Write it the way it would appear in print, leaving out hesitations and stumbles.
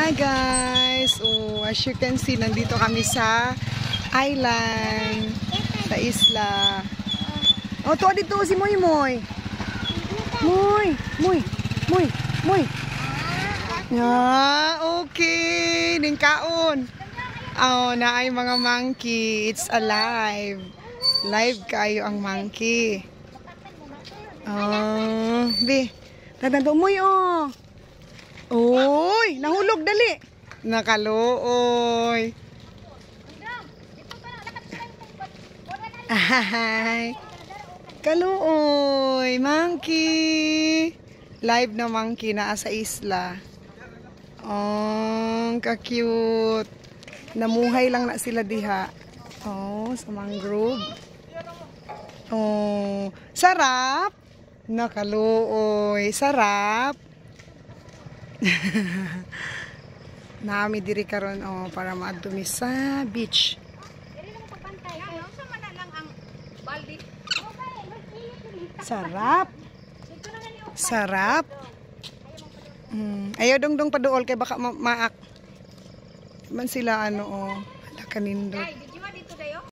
Hi guys! Oh, as you can see, nandito kami sa island, sa isla. Oh, tuwa dito si Moy Moy. Moy, Moy, Moy, Moy. Okay. Ningkaon. Oh, naay mga monkey. It's alive. Live kayo ang monkey. Oh, be. Tadando Moy, oh. Oy, nahulog dali. Nakaluoy. Ay. Kaluoy, monkey. Live na monkey na sa isla. Oh, ka-cute. Namuhay lang na sila diha. Oh, sa mangrove. Oh, sarap. Nakaluoy, sarap. Nami diri karon oh para maadumi sa beach. Sarap. Sarap. Ayaw dong paduol kay baka maak. Man sila ano oh, hala kanindot.